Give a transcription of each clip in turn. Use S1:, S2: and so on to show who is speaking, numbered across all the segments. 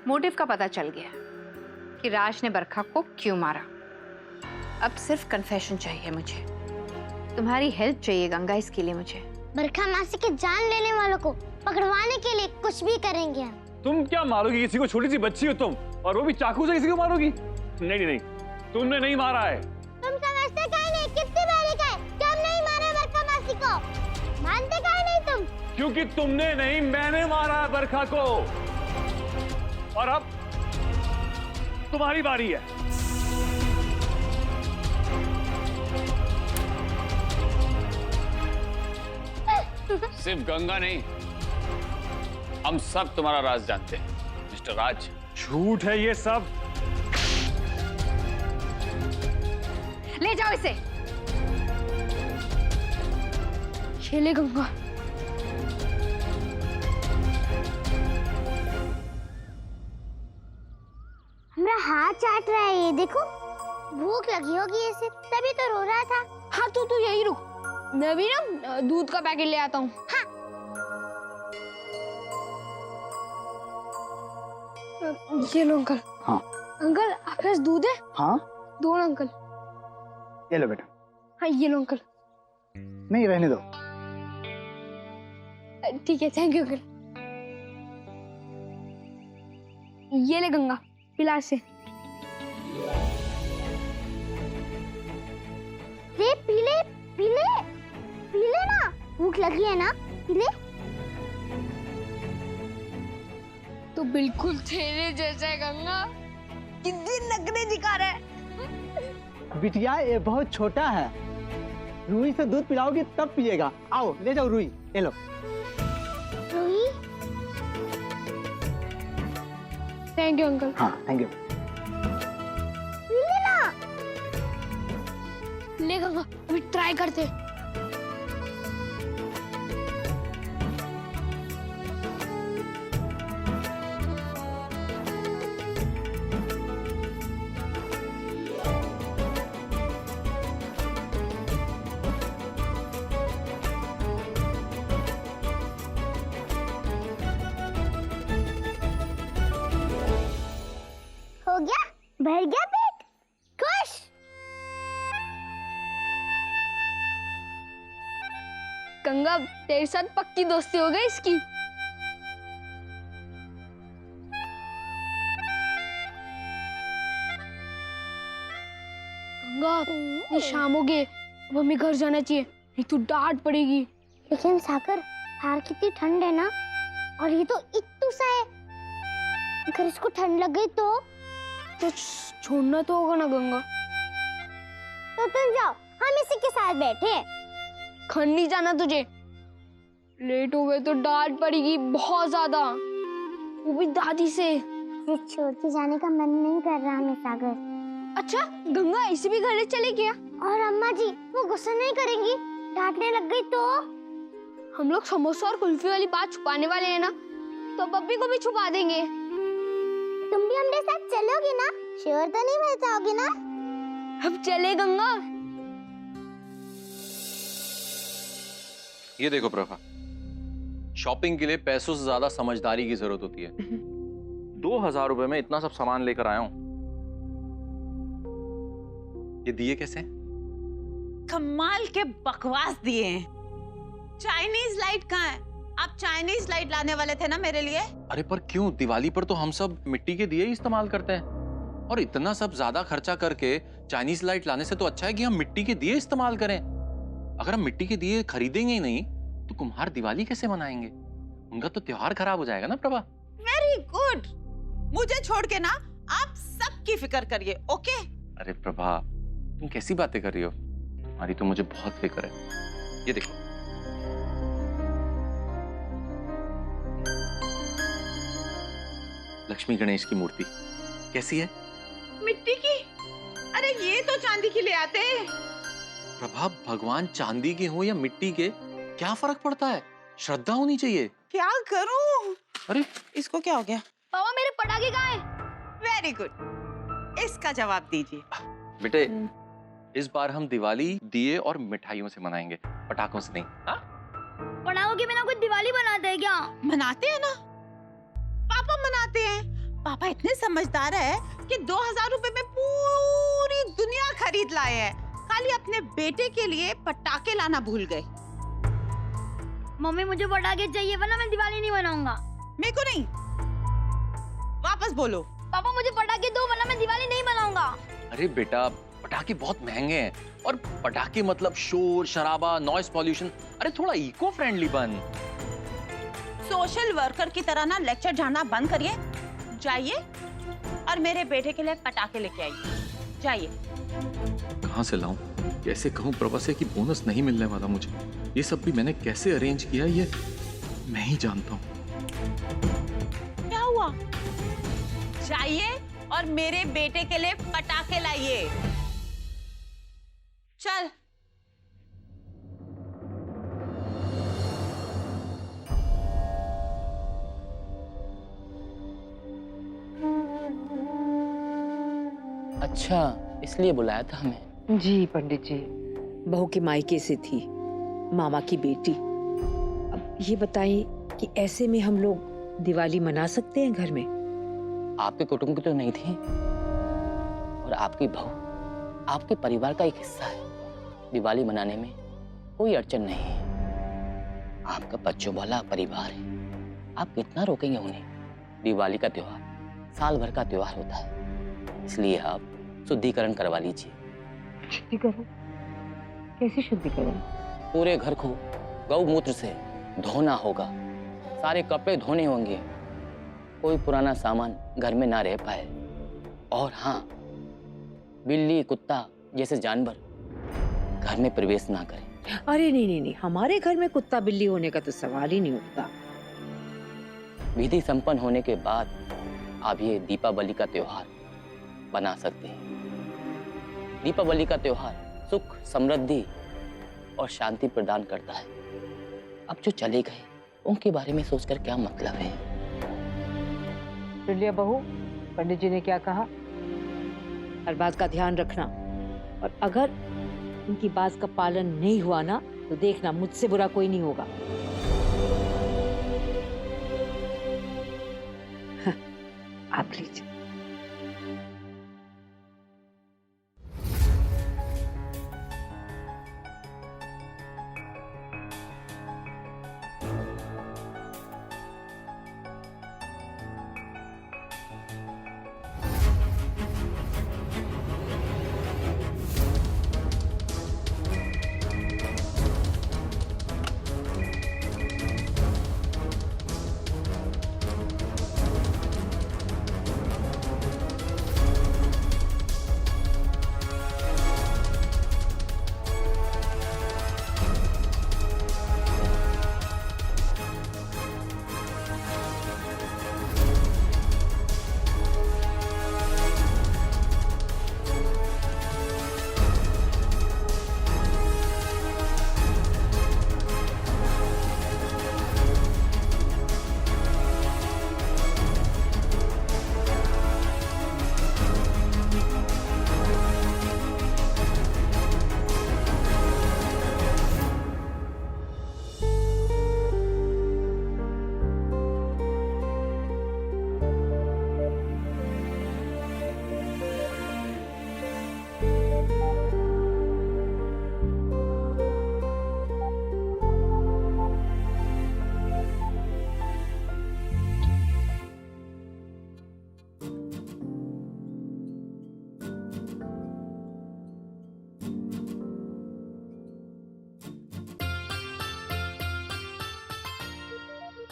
S1: Motive का पता चल गया कि राज ने बरखा को क्यों मारा। अब सिर्फ कन्फेशन चाहिए मुझे। तुम्हारी हेल्प चाहिए गंगा इसके लिए मुझे।
S2: बरखा मासी के जान लेने वालों को पकड़वाने के लिए कुछ भी करेंगे हम।
S3: तुम क्या मारोगी किसी को? छोटी सी बच्ची हो तुम, और वो भी चाकू से किसी को मारोगी? नहीं नहीं, तुमने नहीं मारा है।
S2: तुम समझते काहे नहीं? कितनी बारी कहे कि हम नहीं मारे बरखा मासी को? मानते काहे नहीं तुम?
S3: क्योंकि तुमने नहीं, मैंने मारा है बरखा को। और अब तुम्हारी बारी है। सिर्फ गंगा नहीं, हम सब तुम्हारा राज जानते हैं मिस्टर राज। झूठ है ये सब।
S1: ले जाओ इसे।
S2: खेले गंगा। हमारा हाथ चाट रहा है ये देखो। भूख लगी होगी इसे, तभी तो रो रहा था।
S4: हाँ तू यही रुक, मैं भी ना दूध का पैकेट ले आता हूँ।
S2: हाँ।
S4: ये लो अंकल।
S5: हाँ
S4: अंकल आपके पास दूध है?
S5: हाँ,
S4: दो ना अंकल।
S5: ये लो बेटा।
S4: हाँ ये लो अंकल।
S5: नहीं रहने दो।
S4: ठीक है, थैंक यू अंकल। ये ले गंगा, पिला से।
S2: रे पीले पीले पीले ना, भूख लगी है ना, पीले।
S4: तो बिल्कुल तेरे जैसा है गंगा, कितनी नखरे दिखा रहा है।
S5: बिटिया ये बहुत छोटा है, रूही से दूध पिलाओगी तब पिएगा। आओ ले जाओ रूही, ले लो।
S2: रूही।
S4: Thank you uncle.
S5: हाँ थैंक यू।
S2: पीले ना।
S4: ले गंगा, अभी ट्राई करते हैं।
S2: हो गया, भर गया पेट, खुश।
S4: गंगा तेरे साथ पक्की दोस्ती हो गई इसकी। गंगा ये शाम हो गई, अब हमें घर जाना चाहिए, नहीं तो डांट पड़ेगी।
S2: लेकिन सागर, बाहर कितनी ठंड है ना, और ये तो इत्तू सा है। अगर इसको ठंड लग गई तो
S4: छोड़ना तो होगा ना गंगा।
S2: तो तुम जाओ, हम इसी के साथ बैठे हैं।
S4: घर नहीं जाना तुझे, लेट हो गए तो डांट पड़ेगी बहुत ज्यादा, वो भी दादी से।
S2: ये छोड़ के जाने का मन नहीं कर रहा हमें सागर।
S4: अच्छा गंगा इसे भी घर चले गया?
S2: और अम्मा जी वो गुस्सा नहीं करेंगी? डांटने लग गई तो?
S4: हम लोग समोसा और कुल्फी वाली बात छुपाने वाले हैं ना, तो बब्बी को भी छुपा देंगे।
S2: तुम भी हमारे साथ चलोगी ना? श्योर तो नहीं मिल जाओगी ना?
S4: अब चले गंगा।
S6: ये देखो प्रभा, शॉपिंग के लिए पैसों से ज्यादा समझदारी की जरूरत होती है। 2000 रुपए में इतना सब सामान लेकर आया हूं। ये दिए कैसे?
S7: कमाल के बकवास दिए हैं। चाइनीज लाइट कहाँ है? आप चाइनीज लाइट लाने वाले थे ना मेरे लिए।
S6: अरे पर क्यों, दिवाली पर तो हम सब मिट्टी के दिए ही इस्तेमाल करते हैं, और इतना सब ज्यादा खर्चा करके चाइनीज लाइट लाने से तो अच्छा है कि हम मिट्टी के दिए इस्तेमाल करें। अगर हम मिट्टी के दिए खरीदेंगे ही नहीं तो कुम्हार दिवाली कैसे मनाएंगे? उनका तो त्योहार खराब हो जाएगा ना प्रभा।
S7: वेरी गुड, मुझे छोड़ के ना आप सबकी फिक्र करिए, ओके?
S6: अरे प्रभा तुम कैसी बातें कर रही हो, तुम्हारी तो मुझे बहुत फिक्र है। ये देखो, लक्ष्मी गणेश की मूर्ति कैसी है?
S7: मिट्टी की? अरे ये तो चांदी की ले आते।
S6: प्रभा भगवान चांदी के हो या मिट्टी के, क्या फर्क पड़ता है? श्रद्धा होनी चाहिए।
S7: क्या करूं?
S6: अरे
S7: इसको क्या हो गया?
S4: पापा मेरे पटाखे कहाँ हैं?
S7: वेरी गुड, इसका जवाब दीजिए।
S6: बेटे इस बार हम दिवाली दिए और मिठाइयों से मनाएंगे, पटाखों से नहीं। हाँ
S2: पटाखों के बिना कोई दिवाली बनाते हैं क्या?
S7: मनाते हैं ना, पापा मनाते हैं। पापा इतने समझदार है कि 2000 रुपए में पूरी दुनिया खरीद लाए हैं। खाली अपने बेटे के लिए पटाखे लाना भूल गए।
S2: मम्मी मुझे पटाखे चाहिए वरना मैं दिवाली नहीं मनाऊंगा।
S7: मेरे को नहीं, वापस बोलो।
S2: पापा मुझे पटाखे दो वरना मैं दिवाली नहीं मनाऊंगा।
S6: अरे बेटा, पटाखे बहुत महंगे हैं और पटाखे मतलब शोर शराबा, नॉइस पॉल्यूशन। अरे थोड़ा इको फ्रेंडली बन।
S7: सोशल वर्कर की तरह ना लेक्चर झाड़ना बंद करिए। जाइए और मेरे बेटे के लिए पटाखे लेके आइए। जाइए।
S6: कहाँ से लाऊं, कैसे कहूँ प्रभा से कि बोनस नहीं मिलने वाला मुझे। ये सब भी मैंने कैसे अरेंज किया ये मैं ही जानता हूँ।
S7: क्या हुआ? जाइए और मेरे बेटे के लिए पटाखे लाइए। चल।
S8: अच्छा, इसलिए बुलाया था हमें?
S9: जी पंडित जी, बहू के मायके से थी, मामा की बेटी। अब ये बताइए कि ऐसे में हम लोग दिवाली मना सकते हैं घर में?
S8: आपके कुटुंब की तो नहीं थी और आपकी बहू आपके परिवार का एक हिस्सा है। दिवाली मनाने में कोई अड़चन नहीं है। आपका बच्चों वाला परिवार है, आप कितना रोकेंगे उन्हें? दिवाली का त्योहार साल भर का त्योहार होता है, इसलिए आप शुद्धिकरण करवा लीजिए।
S9: शुद्धिकरण? कैसे शुद्धिकरण?
S8: पूरे घर को गौमूत्र से धोना होगा, सारे कपड़े धोने होंगे, कोई पुराना सामान घर में ना रह पाए। और हाँ, बिल्ली कुत्ता जैसे जानवर घर में प्रवेश ना करें।
S9: अरे नहीं, हमारे घर में कुत्ता बिल्ली होने का तो सवाल ही नहीं उठता।
S8: विधि संपन्न होने के बाद आप ये दीपावली का त्योहार बना सकते हैं। दीपावली का त्योहार सुख, समृद्धि और शांति प्रदान करता है। अब जो चले गए उनके बारे में सोचकर क्या मतलब है?
S9: सुन लिया बहू, पंडित जी ने क्या कहा? हर बात का ध्यान रखना, और अगर उनकी बात का पालन नहीं हुआ ना तो देखना मुझसे बुरा कोई नहीं होगा। आप लीजिए।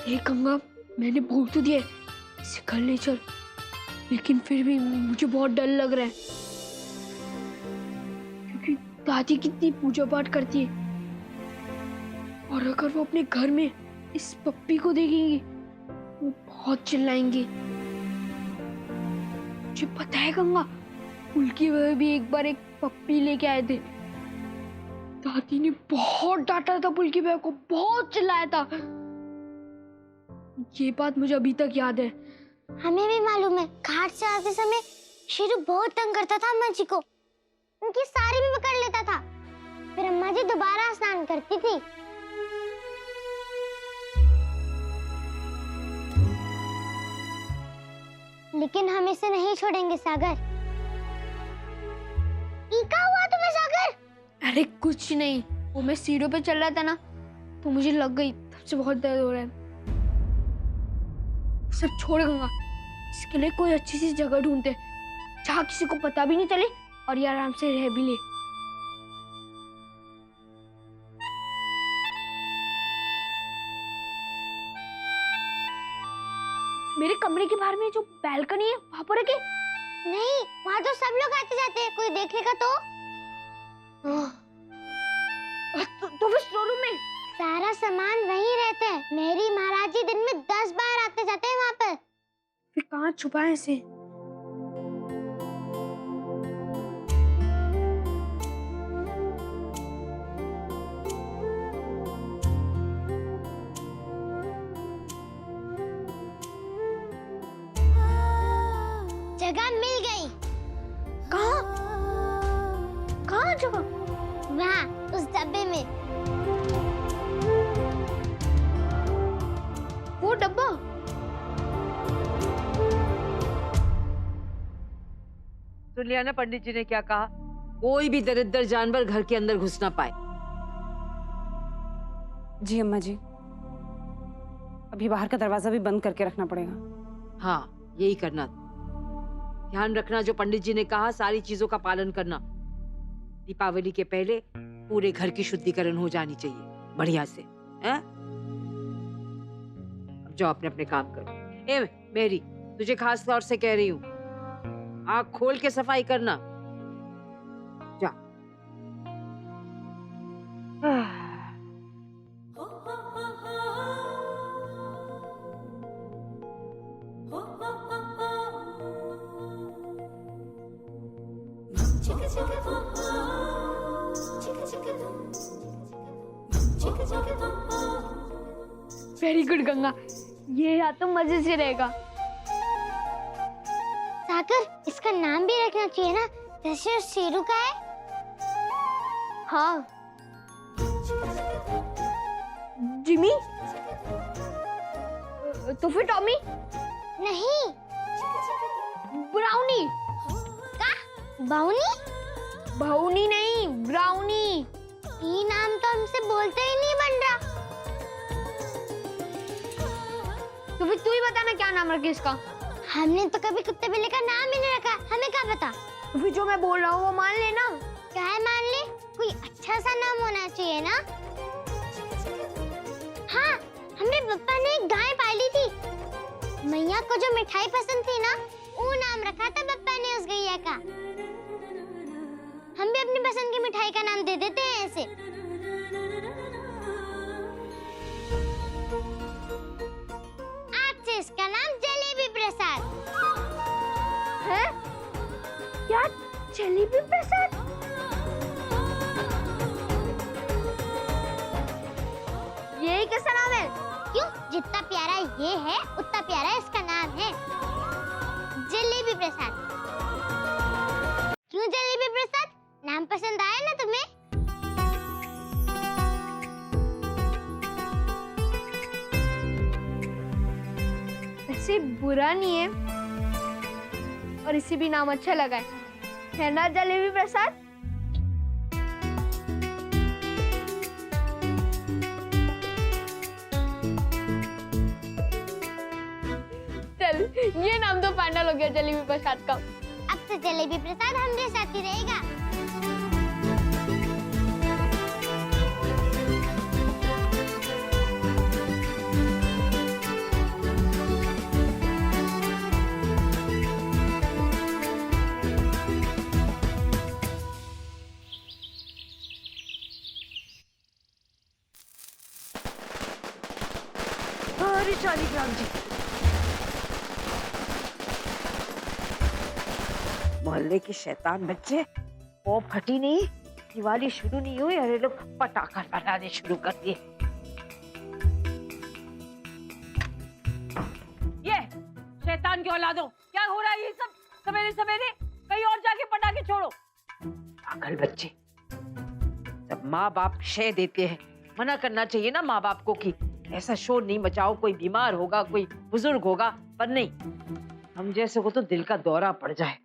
S4: देख गंगा, मैंने बोल तो दिया इसे घर ले चल, लेकिन फिर भी मुझे बहुत डर लग रहा है, क्योंकि दादी कितनी पूजा पाठ करती है, और अगर वो अपने घर में इस पप्पी को देखेंगी वो बहुत चिल्लाएंगी। मुझे पता है गंगा, उनकी वह भी एक बार एक पप्पी लेके आए थे, दादी ने बहुत डांटा था, पुलकी बहन को बहुत चिल्लाया था। ये बात मुझे अभी तक याद है।
S2: हमें भी मालूम है, घाट से आते समय शेरू बहुत तंग करता था अम्मा जी को, उनकी साड़ी भी पकड़ लेता था, फिर अम्मा जी दोबारा स्नान करती थी। लेकिन हम इसे नहीं छोड़ेंगे सागर। क्या हुआ तुम्हें सागर?
S4: अरे कुछ नहीं, वो मैं सीढ़ियों पे चल रहा था ना तो मुझे लग गई, तब से बहुत दर्द हो रहा है। सब छोड़ गंगा, इसके लिए कोई अच्छी सी जगह ढूंढते जहाँ किसी को पता भी नहीं चले और ये आराम से रह भी ले। मेरे कमरे के बाहर में जो बैल्कनी है वहां पर है क्या?
S2: नहीं, वहाँ तो सब लोग आते जाते हैं, कोई देखेगा तो
S4: फिर स्टोर रूम में
S2: सारा सामान वहीं रहता है। मेरी महाराज जी दिन में 10 बार आते जाते हैं वहाँ पर।
S4: फिर कहाँ छुपाए इसे?
S2: जगह मिल गई।
S4: कहाँ? कहाँ जगह?
S2: वहाँ उस डब्बे में।
S4: वो डब्बा?
S9: सुन लिया ना पंडित जी ने क्या कहा? कोई भी दरिद्र जानवर घर के अंदर घुस ना पाए।
S10: जी अम्मा जी, अभी बाहर का दरवाजा भी बंद करके रखना पड़ेगा।
S9: हाँ, यही करना। ध्यान रखना जो पंडित जी ने कहा, सारी चीजों का पालन करना। दीपावली के पहले पूरे घर की शुद्धिकरण हो जानी चाहिए बढ़िया से, हैं? अब जाओ अपने अपने काम करो। ए मेरी, तुझे खास तौर से कह रही हूँ, आँख खोल के सफाई करना। जा।
S4: वेरी गुड गंगा, ये या तो मजे से रहेगा।
S2: सागर, इसका नाम भी रखना चाहिए ना, जैसे उस शेरू का है।
S4: हाँ। जिमी? तो फिर टॉमी?
S2: नहीं,
S4: ब्राउनी?
S2: का? बाउनी?
S4: बाउनी नहीं, ब्राउनी।
S2: ये नाम तो हमसे बोलते ही नहीं बन रहा।
S4: तो फिर तू ही बता ना क्या नाम रखे इसका।
S2: हमने तो कभी कुत्ते बिल्ली का नाम ही नहीं रखा, हमें क्या पता।
S4: तो फिर जो मैं बोल रहा हूँ वो मान लेना।
S2: क्या है मान ले? कोई अच्छा सा नाम होना चाहिए ना। हाँ, हमने पप्पा ने एक गाय पाली थी। मैया को जो मिठाई पसंद थी ना, वो नाम रखा था पप्पा ने उस गैया का। हम भी अपनी पसंद की मिठाई का नाम दे देते हैं ऐसे। आज से इसका नाम जलेबी प्रसाद
S4: है। क्या? जलेबी प्रसाद? ये कैसा नाम है?
S2: क्यों? जितना प्यारा ये है उतना प्यारा इसका नाम है, जलेबी प्रसाद। क्यों जलेबी प्रसाद? नाम पसंद आया ना तुम्हें?
S4: ऐसे बुरा नहीं है और इसे भी नाम अच्छा लगा है ना जलेबी प्रसाद? चल, ये नाम तो फाइनल हो गया जलेबी प्रसाद का।
S2: अब से जलेबी प्रसाद हमारे साथ ही रहेगा।
S9: अरे शालिग्राम जी, मोहल्ले के शैतान बच्चे, वो फटी नहीं, दिवाली शुरू नहीं हुई, अरे लोग पटाखा बनाने शुरू कर दिए।
S7: ये शैतान की औलादों, क्या हो रहा है ये सब सवेरे सवेरे? कहीं और जाके पटाखे छोड़ो।
S9: पागल बच्चे, जब माँ बाप शय देते हैं, मना करना चाहिए ना माँ बाप को कि ऐसा शोर नहीं मचाओ, कोई बीमार होगा, कोई बुजुर्ग होगा, पर नहीं, हम जैसे को तो दिल का दौरा पड़ जाए।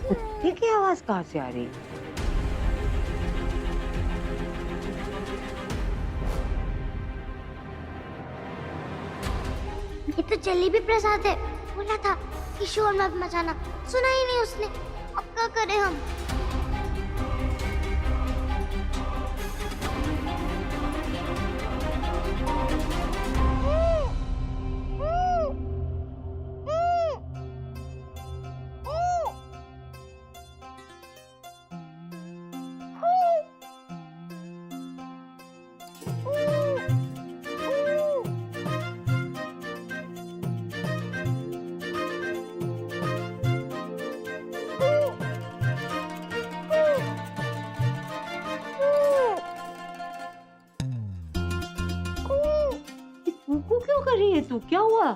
S9: कुत्ते की आवाज कहाँ से आ रही है?
S2: ये तो जलेबी प्रसाद है। बोला था कि शोर मत मचाना, सुना ही नहीं उसने। अब क्या करें हम?
S9: कूकू क्यों कर रही है तू? क्या हुआ?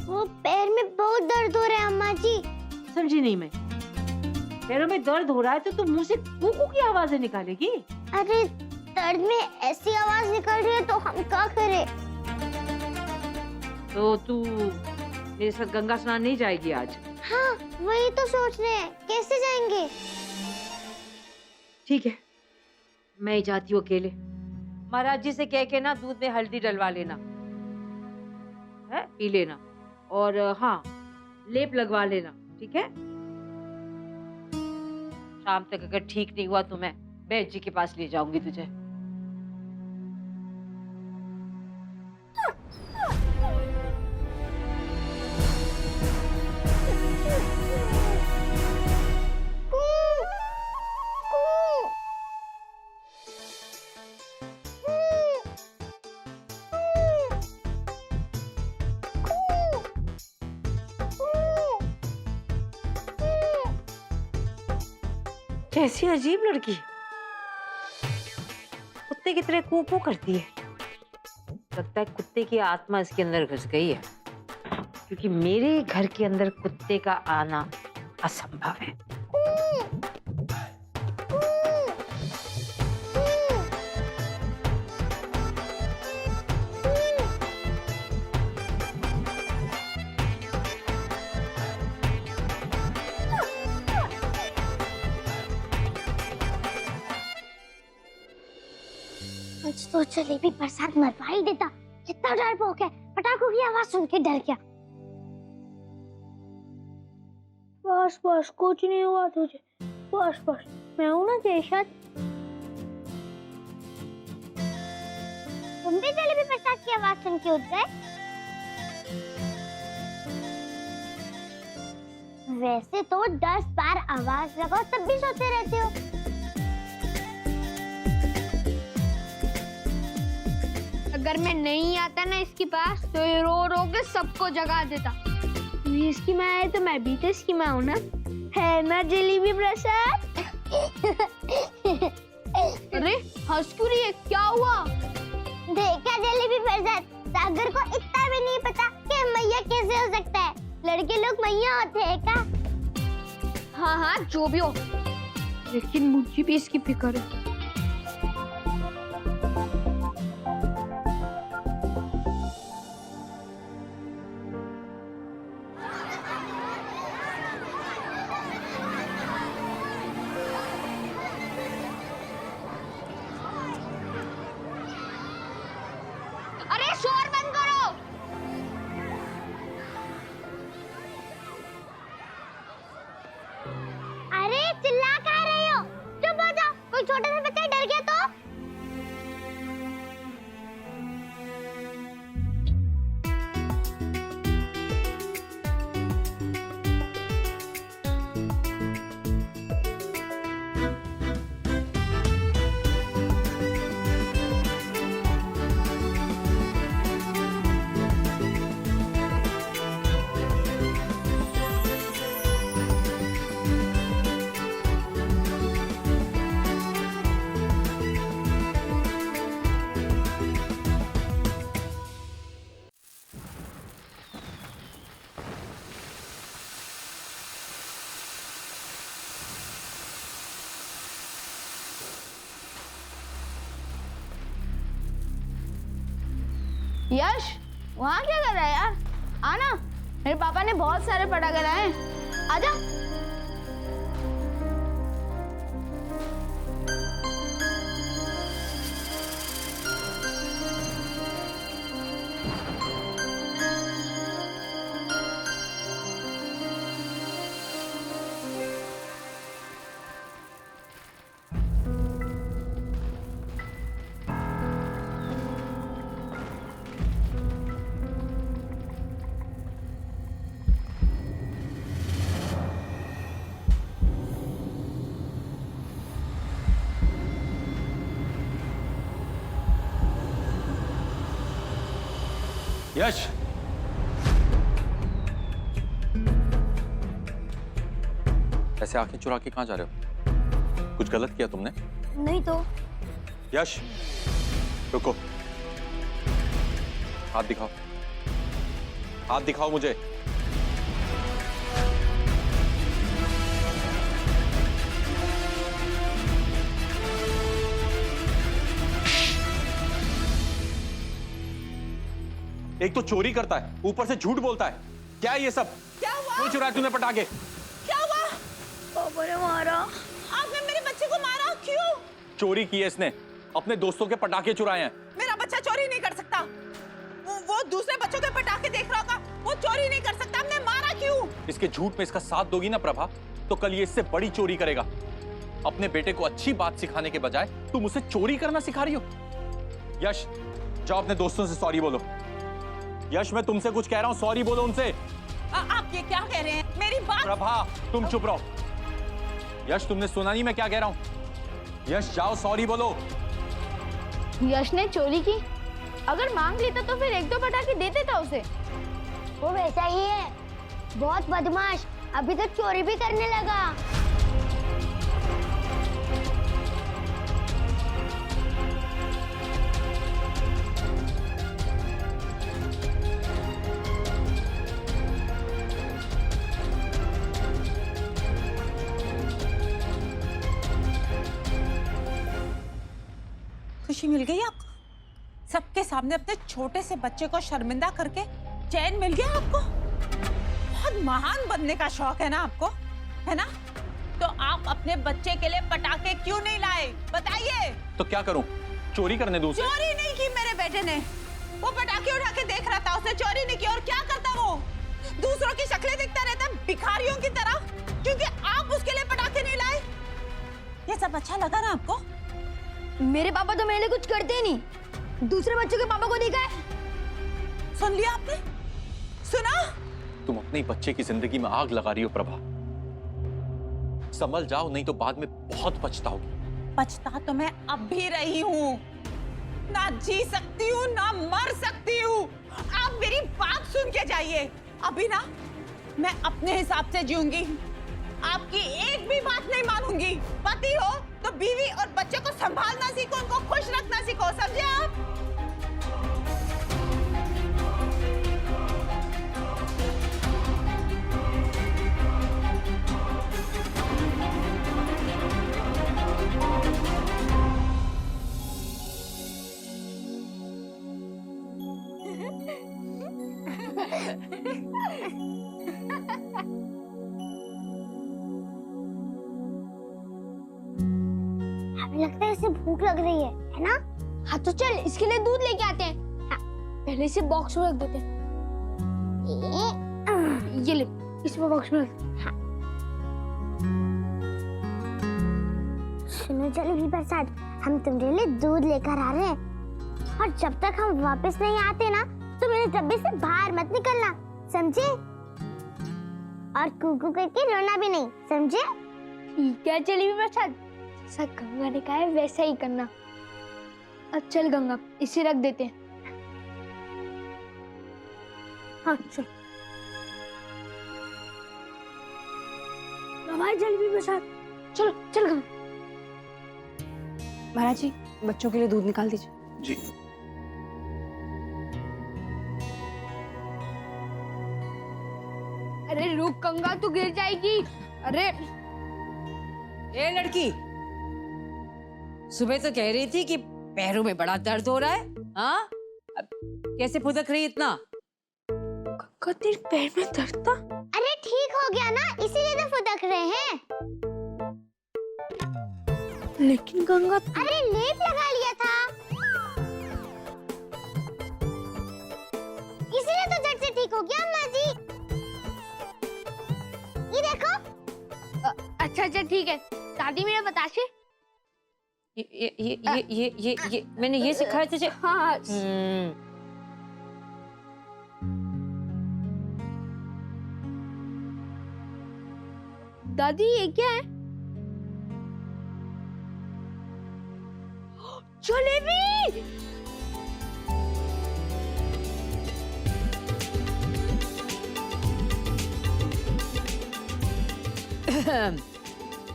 S2: वो पैर में बहुत दर्द हो रहा है अम्मा जी।
S9: समझी नहीं मैं। पैरों में दर्द हो रहा है तो तू मुंह से कूकू की आवाजें निकालेगी?
S2: अरे दर्द में ऐसी आवाज निकल रही है तो हम क्या करें?
S9: तो तू मेरे साथ गंगा स्नान नहीं जाएगी आज?
S2: हाँ वही तो सोच रहे हैं, कैसे जाएंगे?
S9: ठीक है, मैं ही जाती हूँ अकेले। महाराज जी से कह के ना दूध में हल्दी डलवा लेना है, पी लेना, और हाँ लेप लगवा लेना, ठीक है? शाम तक अगर ठीक नहीं हुआ तो मैं बैद जी के पास ले जाऊंगी तुझे। कैसी अजीब लड़की, कुत्ते की तरह कू करती है। लगता है कुत्ते की आत्मा इसके अंदर घुस गई है, क्योंकि मेरे घर के अंदर कुत्ते का आना असंभव है।
S2: आज तो जलेबी प्रसाद मरवा ही देता। कितना डरपोक है, पटाखों की आवाज सुन के डर गया। बस बस कुछ नहीं हुआ तुझे, बस बस मैं हूं ना तेरे साथ। तुम भी जलेबी प्रसाद की आवाज सुन के उठ गए? वैसे तो 10 बार आवाज लगाओ तब भी सोते रहते हो।
S4: अगर मैं नहीं आता ना इसके पास तो ये रो रो के सबको जगा देता। ये इसकी माँ है तो मैं भी तो इसकी माँ हूँ ना, है ना जलेबी प्रसाद? अरे हंस क्यों रही है, क्या हुआ?
S2: देखा जलेबी प्रसाद, सागर को इतना भी नहीं पता कि मैया कैसे हो सकता है। लड़के लोग मैया होते हैं क्या?
S4: हाँ हाँ जो भी हो, लेकिन मुझे भी इसकी फिक्र है। अरे शोर बंद करो।
S2: अरे चिल्ला कहाँ रहे हो? चुप हो जाओ, कोई छोटा सा बच्चा डर गया तो।
S4: यश वहाँ क्या कर रहा है यार? आना, मेरे पापा ने बहुत सारे पटाखे लाए हैं, आजा।
S6: यश, ऐसे आंखें चुरा के कहाँ जा रहे हो? कुछ गलत किया तुमने?
S2: नहीं तो।
S6: यश, रुको। हाथ दिखाओ, हाथ दिखाओ मुझे। एक तो चोरी करता है, ऊपर से झूठ बोलता है। क्या है ये सब?
S7: क्या हुआ?
S6: क्यों चुराया तूने पटाखे?
S7: क्या हुआ?
S4: पापा ने मारा।
S7: आपने मेरे बच्चे को मारा क्यों?
S6: चोरी की है इसने, अपने दोस्तों के पटाखे चुराए हैं।
S7: मेरा बच्चा चोरी नहीं कर सकता। वो दूसरे बच्चों के पटाखे देख रहा होगा, वो चोरी नहीं कर सकता। आपने मारा क्यों?
S6: इसके झूठ में इसका साथ दोगी ना प्रभा, तो कल ये इससे बड़ी चोरी करेगा। अपने बेटे को अच्छी बात सिखाने के बजाय तुम उसे चोरी करना सिखा रही हो। यश, जाओ अपने दोस्तों से सॉरी बोलो। यश, मैं तुमसे कुछ कह रहा हूँ, सॉरी बोलो उनसे।
S7: आप ये क्या कह रहे हैं? मेरी बात।
S6: प्रभा, तुम चुप रहो। यश, तुमने सुना नहीं मैं क्या कह रहा हूँ? यश, जाओ सॉरी बोलो।
S4: यश ने चोरी की, अगर मांग लेता तो फिर एक दो पटाखे दे देता उसे।
S2: वो वैसा ही है, बहुत बदमाश। अभी तो चोरी भी करने लगा।
S7: खुशी मिल गई आपको? सबके सामने अपने छोटे से बच्चे को शर्मिंदा करके चैन मिल गया आपको? बहुत महान बनने का शौक है ना आपको, है ना? तो आप अपने बच्चे के लिए पटाखे क्यों नहीं लाए? बताइए।
S6: तो क्या करूं? चोरी करने दूं?
S7: चोरी नहीं की मेरे बेटे ने। वो पटाखे उठा के देख रहा था, उसने चोरी नहीं की। और क्या करता वो? दूसरों की शक्लें देखता रहता भिखारियों की तरह, क्योंकि आप उसके लिए पटाखे नहीं लाए। ये सब अच्छा लगा ना आपको?
S4: मेरे पापा तो मेरे लिए कुछ करते ही नहीं। दूसरे बच्चों के पापा को देखा है?
S7: सुन लिया आपने? सुना?
S6: तुम अपने बच्चे की जिंदगी में आग लगा रही हो प्रभा। संभल जाओ, नहीं तो बाद में बहुत पछताओगी।
S7: पछता तो मैं अब भी रही हूँ। ना जी सकती हूँ ना मर सकती हूँ। आप मेरी बात सुन के जाइए। अभी ना मैं अपने हिसाब से जीऊंगी, आपकी एक भी बात नहीं मानूंगी। पति हो तो बीवी और बच्चे को संभालना सीखो, उनको खुश रखना सीखो, समझे आप?
S2: हमें लगता है इसे भूख लग रही है ना?
S4: हाँ तो चल इसके लिए दूध लेके आते हैं। हाँ, पहले इसे बॉक्स में रख देते हैं। ये ले, इसमें बॉक्स में रख। हाँ।
S2: सुनो जलेबी प्रसाद, हम तुम्हारे लिए दूध लेकर आ रहे हैं, और जब तक हम वापस नहीं आते ना, तो मेरे डब्बे से बाहर मत निकलना, समझे? और कुकू करके रोना भी नहीं, समझे?
S4: ठीक है जलेबी प्रसाद, जैसा गंगा ने कहा है वैसा ही करना। अब चल गंगा, इसे रख देते हैं। हाँ चल। हमारे जलेबी प्रसाद, चलो चल गंगा।
S10: महाराज जी, बच्चों के लिए दूध निकाल दीजिए।
S6: जी।
S4: अरे रुक गंगा, तू गिर जाएगी। अरे
S9: ए लड़की, सुबह तो कह रही थी कि पैरों में बड़ा दर्द हो रहा है। हाँ, अब कैसे फुदक रही इतना?
S4: गंगा तेरे पैर में दर्द था?
S2: अरे ठीक हो गया ना, इसीलिए तो फुदक रहे हैं।
S4: लेकिन गंगा
S2: अरे लेप लगा लिया था, इसीलिए तो झट से ठीक हो गया अम्मा जी। ये देखो।
S4: अच्छा ठीक है। दादी मेरा बताशे।
S9: ये मैंने ये सिखाया तुझे?
S4: हाँ। दादी ये क्या है? जलेबी!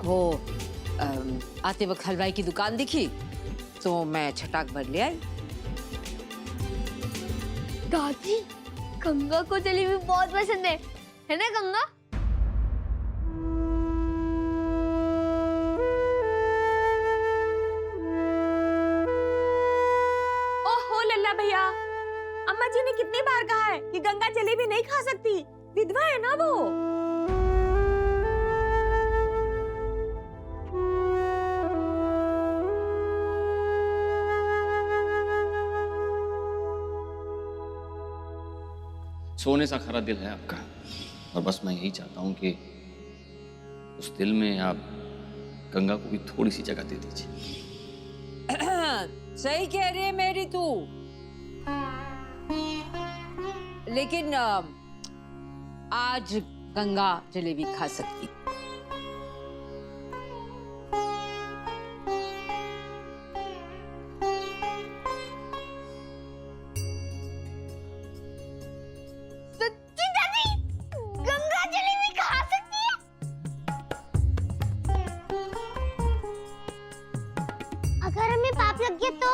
S9: वो आते वक्त हलवाई की दुकान दिखी तो मैं छटाक भर ले आई।
S4: दादी गंगा को जलेबी बहुत पसंद है ना गंगा?
S7: ओहो लल्ला भैया, अम्मा जी ने कितनी बार कहा है कि गंगा जलेबी नहीं खा सकती, विधवा है ना वो।
S3: सोने सा खरा दिल है आपका, और बस मैं यही चाहता हूं कि उस दिल में आप गंगा को भी थोड़ी सी जगह दे दीजिए।
S9: सही कह रही है मेरी तू, लेकिन आज गंगा जलेबी खा सकती।
S2: सच्ची दादी, गंगा जलेबी खा सकती है? अगर हमें पाप लग गया तो?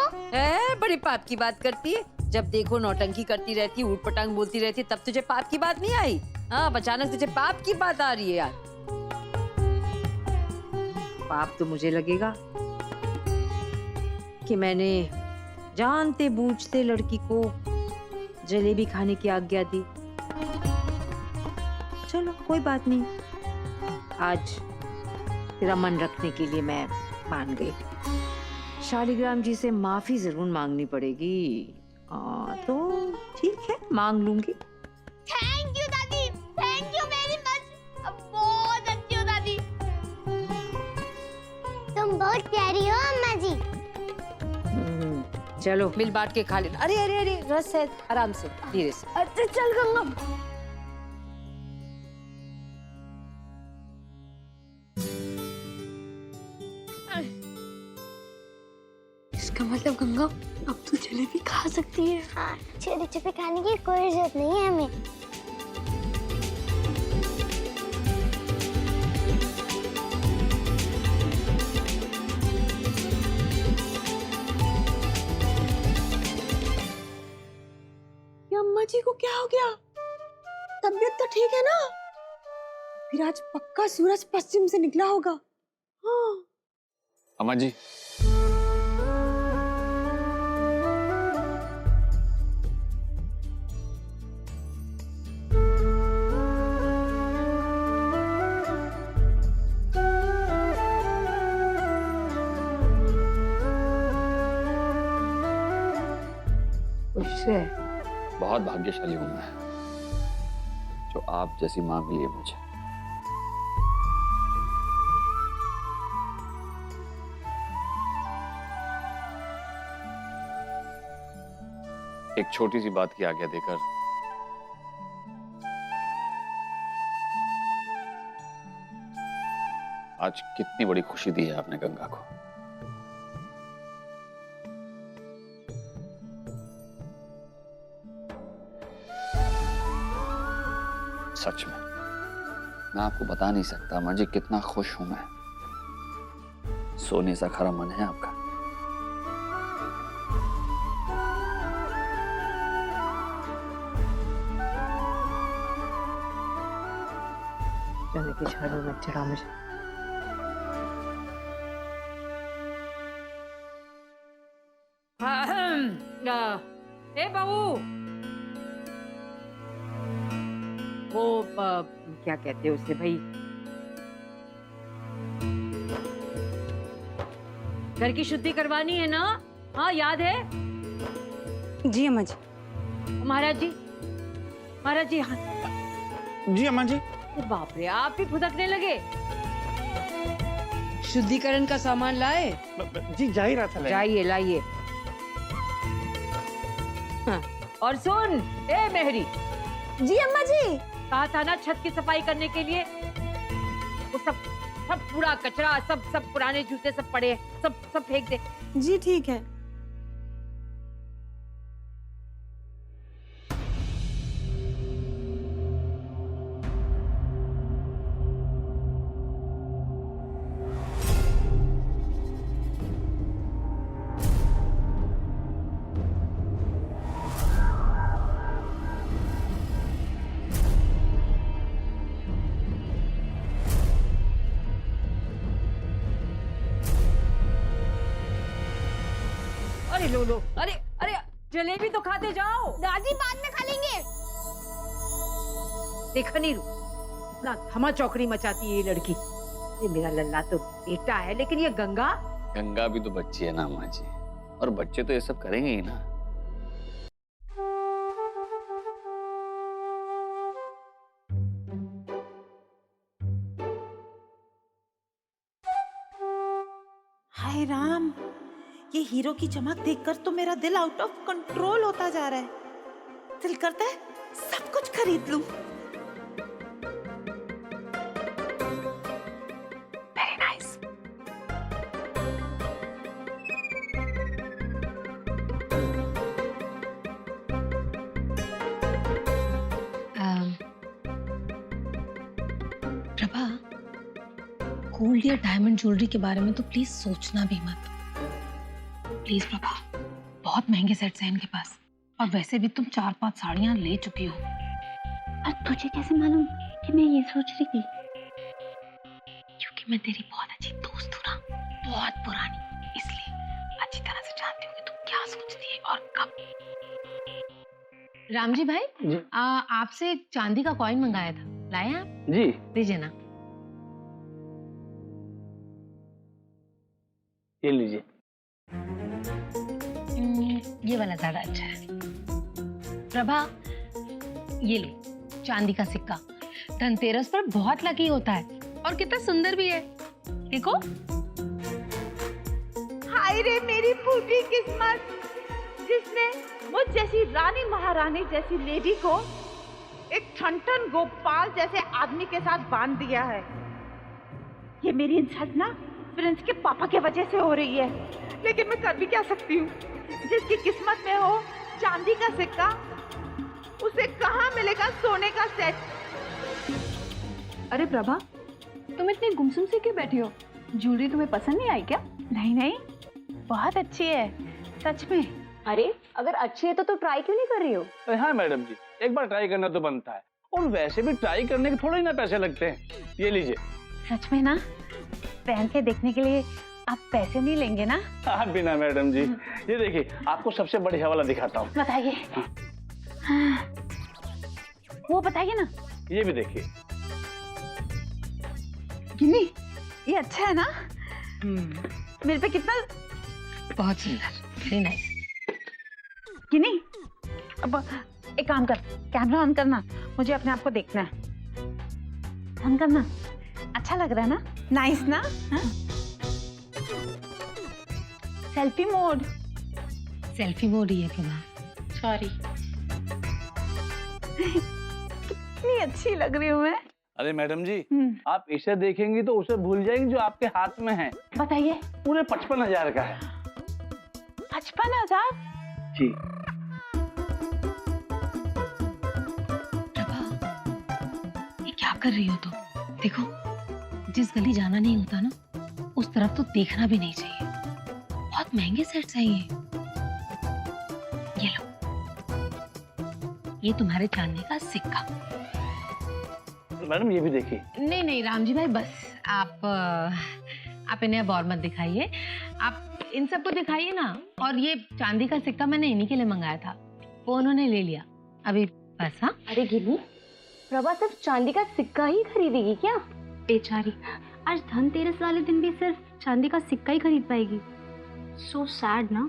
S9: बड़ी पाप की बात करती है। जब देखो नौटंकी करती रहती, ऊट पटांग बोलती रहती, तब तुझे पाप की बात नहीं आई? हाँ, अचानक तुझे पाप की बात आ रही है यार। पाप तो मुझे लगेगा कि मैंने जानते बूझते लड़की को जलेबी खाने की आज्ञा दी। चलो कोई बात नहीं, आज तेरा मन रखने के लिए मैं मान गई। शालिग्राम जी से माफी जरूर मांगनी पड़ेगी। तो ठीक है, मांग लूंगी।
S2: थैंक यू दादी, थैंक यू वेरी मच, बहुत अच्छी हो दादी। तुम बहुत प्यारी हो अम्मा जी।
S9: चलो मिल बांट के खा लेना। अरे अरे अरे, रस है, आराम से, धीरे से।
S4: अच्छा चल गंगा। इसका मतलब गंगा अब तू जलेबी खा सकती है।
S2: हाँ, छोटे छोटे खाने की कोई जरूरत नहीं है हमें।
S7: ये अम्मा जी को क्या हो गया? तबीयत तो ठीक है ना? फिर आज पक्का सूरज पश्चिम से निकला होगा। हाँ।
S3: अम्मा जी, बहुत भाग्यशाली हूं मैं जो आप जैसी मां मिली है मुझे। एक छोटी सी बात की आज्ञा देकर आज कितनी बड़ी खुशी दी है आपने गंगा को। सच में मैं आपको बता नहीं सकता अम्मा जी कितना खुश हूं मैं। सोने सा खरा मन है आपका।
S9: जाने की झाड़ू में चढ़ा मुझे। ए बहू, वो क्या कहते हैं उसे भाई, घर की शुद्धि करवानी है ना? हाँ याद है?
S10: जी अम्मा जी।
S9: महाराज जी, महाराज जी, हाँ।
S11: जी अम्मा जी।
S9: बाप रे, आप भी फुदकने लगे।
S10: शुद्धिकरण का सामान लाए?
S11: जी जा ही रहा था।
S9: जाइए लाइए। हाँ, और सुन ए मेहरी।
S10: जी अम्मा जी।
S9: कहा था ना छत की सफाई करने के लिए, वो सब पूरा कचरा, सब पुराने जूते सब पड़े हैं, सब फेंक दे।
S10: जी ठीक है।
S9: अरे लो, अरे अरे जलेबी तो खाते जाओ।
S4: दादी बाद में खा लेंगे।
S9: देखा नहीं, ना थमा चौकड़ी मचाती है ये लड़की। ये मेरा लल्ला तो बेटा है, लेकिन ये गंगा
S3: भी तो बच्ची है ना माँ जी, और बच्चे तो ये सब करेंगे ही ना।
S7: हाय राम, ये हीरो की चमक देखकर तो मेरा दिल आउट ऑफ कंट्रोल होता जा रहा है। दिल करता है सब कुछ खरीद लूं। Very nice.
S12: प्रभा, गोल्ड या डायमंड ज्वेलरी के बारे में तो प्लीज सोचना भी मत। प्लीज प्रभा, बहुत महंगे सेट्स हैं इनके पास, और वैसे भी तुम 4-5 साड़ियां ले चुकी हो।
S2: और तुझे कैसे मालूम कि मैं ये सोच रही थी?
S12: क्योंकि मैं तेरी बहुत अच्छी दोस्त हूँ ना, बहुत पुरानी, इसलिए अच्छी तरह से जानती हूँ कि तुम क्या सोचती है और कब। राम जी भाई, आपसे एक चांदी का कॉइन मंगाया था, लाए आप?
S5: जी
S12: दीजिए ना।
S5: ये लीजिए।
S12: ये वाला ज्यादा अच्छा है। प्रभा, ये लो, चांदी का सिक्का, धनतेरस पर बहुत लकी होता है, और कितना सुंदर भी है, देखो।
S7: हाय रे मेरी फूटी किस्मत, जिसने मुझ जैसी रानी महारानी जैसी लेडी को एक ठनठन गोपाल जैसे आदमी के साथ बांध दिया है। ये मेरी इंसल्ट ना प्रिंस के पापा के वजह से हो रही है, लेकिन मैं कर भी क्या सकती हूँ। जिसकी किस्मत में हो चांदी का सिक्का, उसे कहाँ मिलेगा सोने का सेट।
S10: अरे प्रभा, तुम इतनी गुमसुम सी क्यों बैठी हो? ज्वेलरी तुम्हें पसंद नहीं आई क्या?
S7: नहीं नहीं, बहुत अच्छी है सच में।
S10: अरे अगर अच्छी है तो ट्राई क्यों नहीं कर रही हो?
S11: हाँ मैडम जी, एक बार ट्राई करना तो बनता है, और वैसे भी ट्राई करने के थोड़े ही ना पैसे लगते हैं। ये लीजिए।
S7: सच में ना, पहन के देखने के लिए आप पैसे नहीं लेंगे ना?
S11: आप बिना मैडम जी। ये देखिए, आपको सबसे बढ़िया वाला दिखाता हूँ।
S7: बताइए। हाँ। वो बताइए ना।
S11: ये भी देखिए।
S7: गिन्नी, ये अच्छा है ना? मेरे पे कितना
S12: बहुत सुंदर, वेरी नाइस।
S7: गिन्नी, अब एक काम कर, कैमरा ऑन करना, मुझे अपने आप को देखना है। ऑन करना। अच्छा लग रहा है ना? नाइस ना? Selfie mode.
S12: सेल्फी मोड ही है प्रभा।
S7: सॉरी। कितनी अच्छी लग रही हूँ मैं।
S11: अरे मैडम जी, आप इसे देखेंगी तो उसे भूल जाएंगी जो आपके हाथ में है।
S7: बताइए।
S11: पूरे 55,000 का है।
S7: 55,000?
S11: जी।
S12: प्रभा, ये क्या कर रही हो तुम? देखो, जिस गली जाना नहीं होता ना, उस तरफ तो देखना भी नहीं चाहिए। बहुत महंगे सेट्स हैं ये लो, ये तुम्हारे चांदी का सिक्का।
S11: मैडम ये भी देखिए।
S12: नहीं नहीं राम जी भाई, बस आप इन्हें अब और मत दिखाइए, आप इन सबको दिखाइए ना। और ये चांदी का सिक्का मैंने इन्हीं के लिए मंगाया था, वो उन्होंने ले लिया अभी बस। हाँ
S2: अरे गिनी, प्रभा सिर्फ चांदी का सिक्का ही खरीदेगी क्या?
S4: बेचारी, आज धनतेरस वाले दिन भी सिर्फ चांदी का सिक्का ही खरीद पाएगी। सो सैड ना।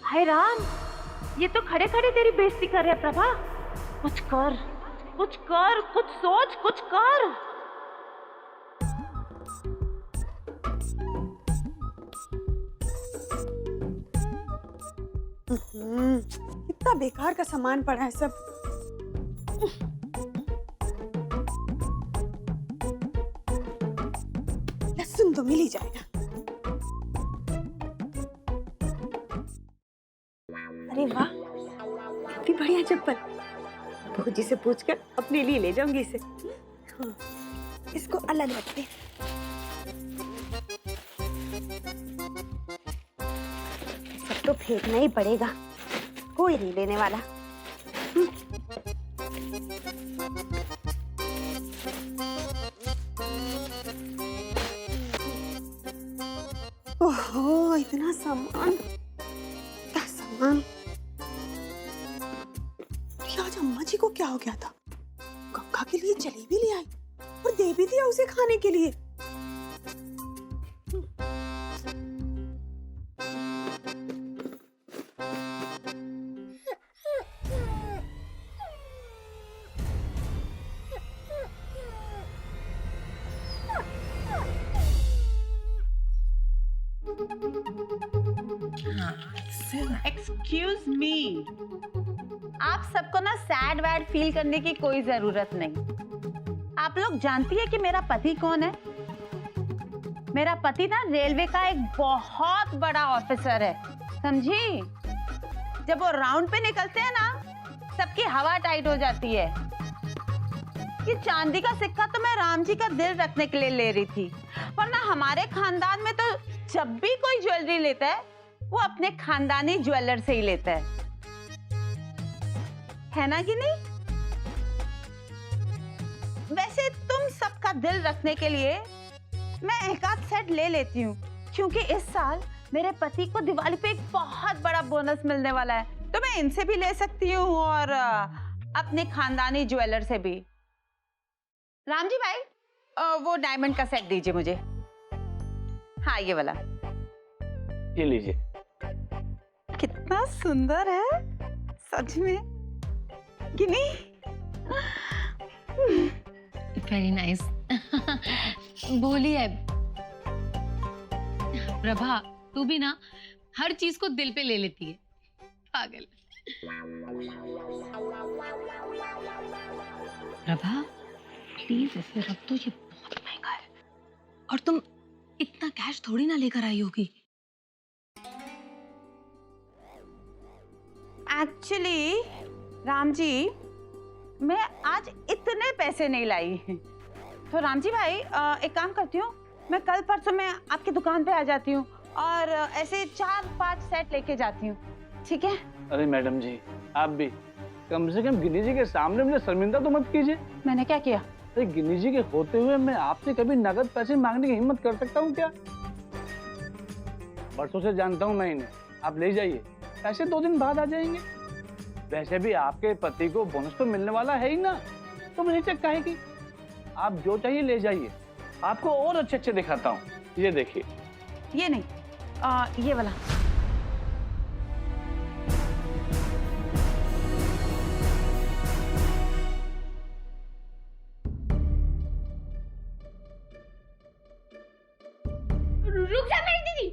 S7: हाय राम, ये तो खड़े खड़े तेरी बेइज्जती कर रहे हैं प्रभा। कुछ कर, कुछ कर, कुछ सोच, कुछ कर।
S10: कितना बेकार का सामान पड़ा है सब। लहसुन तो मिल ही जाएगा। अरे वाह, कितनी बढ़िया चप्पल। भौजी से पूछकर अपने लिए ले जाऊंगी इसे। हाँ, इसको अलग रखते हैं। सब तो फेंकना ही पड़ेगा, कोई नहीं लेने वाला। ओहो, इतना सामान, क्या सामान। आज अम्मा जी को क्या हो गया था? गंगा के लिए जलेबी ले आई और दे भी दिया उसे खाने के लिए।
S7: एक्सक्यूज मी, आप सबको ना सैड वैड फील करने की कोई जरूरत नहीं। आप लोग जानती है कि मेरा पति कौन है? मेरा पति ना रेलवे का एक बहुत बड़ा ऑफिसर है, समझी? जब वो राउंड पे निकलते हैं ना, सबकी हवा टाइट हो जाती है। ये चांदी का सिक्का तो मैं राम जी का दिल रखने के लिए ले रही थी, वरना हमारे खानदान में तो जब भी कोई ज्वेलरी लेता है वो अपने खानदानी ज्वेलर से ही लेता है ना कि नहीं? वैसे तुम सबका दिल रखने के लिए मैं एक आध सेट ले लेती हूँ, क्योंकि इस साल मेरे पति को दिवाली पे एक बहुत बड़ा बोनस मिलने वाला है, तो मैं इनसे भी ले सकती हूँ और अपने खानदानी ज्वेलर से भी। राम जी भाई, वो डायमंड का सेट दीजिए मुझे। हाँ, ये वाला।
S11: ये लीजिए।
S7: कितना सुंदर है सच में, गिनी।
S12: Very nice. बोलिए प्रभा, तू भी ना हर चीज को दिल पे ले लेती है, पागल। प्रभा प्लीज ऐसे रख दो, ये बहुत महंगा है और तुम इतना कैश थोड़ी ना लेकर आई होगी।
S7: एक्चुअली राम जी, मैं आज इतने पैसे नहीं लाई। तो राम जी भाई, एक काम करती हूँ, मैं कल परसों में आपकी दुकान पे आ जाती हूँ और ऐसे 4-5 सेट लेके जाती हूँ, ठीक है?
S11: अरे मैडम जी, आप भी कम से कम गिनी जी के सामने मुझे शर्मिंदा तो मत कीजिए।
S7: मैंने क्या किया?
S11: अरे गिनी जी के होते हुए मैं आपसे कभी नगद पैसे मांगने की हिम्मत कर सकता हूँ क्या? बरसों से जानता हूँ मैं इन्हें। आप ले जाइए, पैसे 2 दिन बाद आ जाएंगे। वैसे भी आपके पति को बोनस तो मिलने वाला है ही ना, तो मुझे चेक काहेगी। आप जो चाहिए ले जाइए, आपको और अच्छे अच्छे दिखाता हूँ। ये देखिए।
S7: ये नहीं, ये वाला।
S4: रुक जा मेरी दीदी,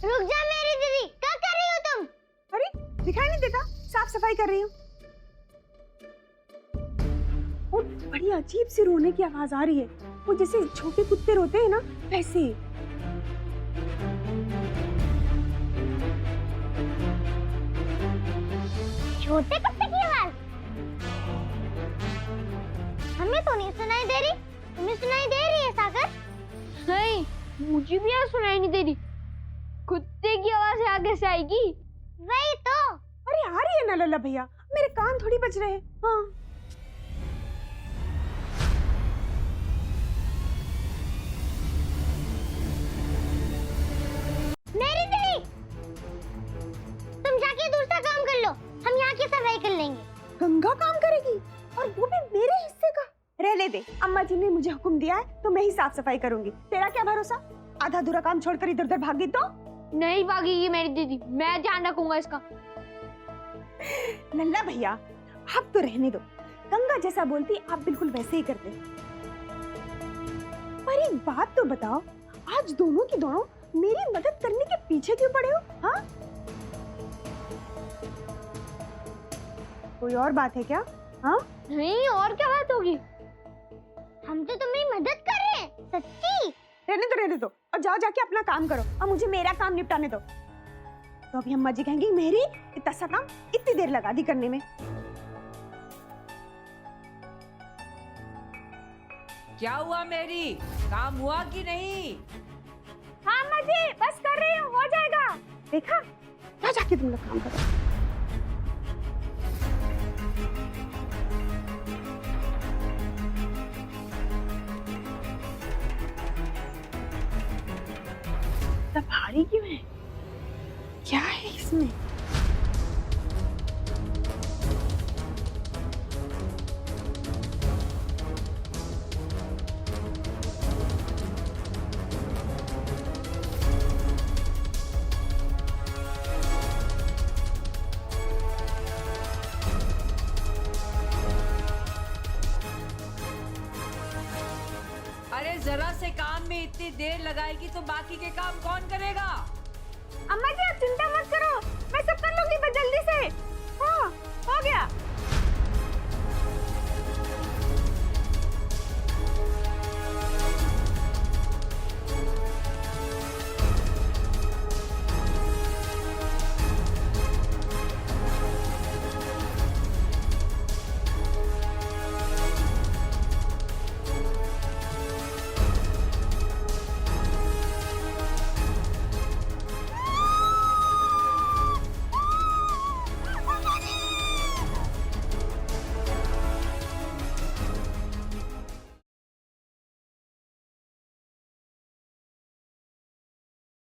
S2: रुक जा मेरी दीदी, क्या कर रही हो तुम?
S10: अरे दिखाई नहीं देता, साफ सफाई कर रही हूँ। और बड़ी अजीब सी रोने की आवाज आ रही है, वो जैसे छोटे कुत्ते रोते हैं ना, वैसे।
S2: छोटे कुत्ते की आवाज? हमें तो नहीं सुनाई दे रही, तुम्हें सुनाई दे रही है सागर?
S4: नहीं, मुझे भी यहाँ सुनाई नहीं दे रही। कुत्ते की आवाज आगे से आएगी?
S2: वही तो।
S10: अरे आ रही है ना लल्ला भैया, मेरे कान थोड़ी बज रहे हैं। हाँ,
S2: मेरी दीदी,
S10: मुझे हुक्म दिया है तो मैं ही साफ सफाई करूंगी। तेरा क्या भरोसा, आधा अधूरा काम छोड़कर इधर उधर भागी तो?
S4: नहीं भागेगी मेरी दीदी, मैं ध्यान रखूंगा इसका।
S10: लल्ला भैया आप तो रहने दो, गंगा जैसा बोलती आप बिल्कुल वैसे ही करते। पर एक बात तो बताओ, आज दोनों की दोनों मेरी मदद करने के पीछे क्यों पड़े हो? हाँ, कोई और बात है क्या? हाँ
S4: नहीं, और क्या बात होगी?
S2: हम तो तुम्हारी मदद कर रहे हैं, सच्ची।
S10: रहने दो और जाओ जाके अपना काम करो और मुझे मेरा काम निपटाने दो। तो अभी अम्मा जी कहेंगी मेरी इतना सा काम इतनी देर लगा दी करने में।
S9: क्या हुआ मेरी, काम हुआ कि नहीं?
S10: हाँ अम्मा जी, बस कर रही हूँ, हो जाएगा। देखा, जाओ जाके तुम लोग काम करो। भारी क्यों है? क्या है इसमें?
S9: अरे जरा से काम में इतनी देर लगाएगी तो बाकी के काम कौन करेगा?
S10: अम्मा जी आप चिंता मत करो, मैं सब कर लूंगी बस जल्दी से। हाँ, हो गया।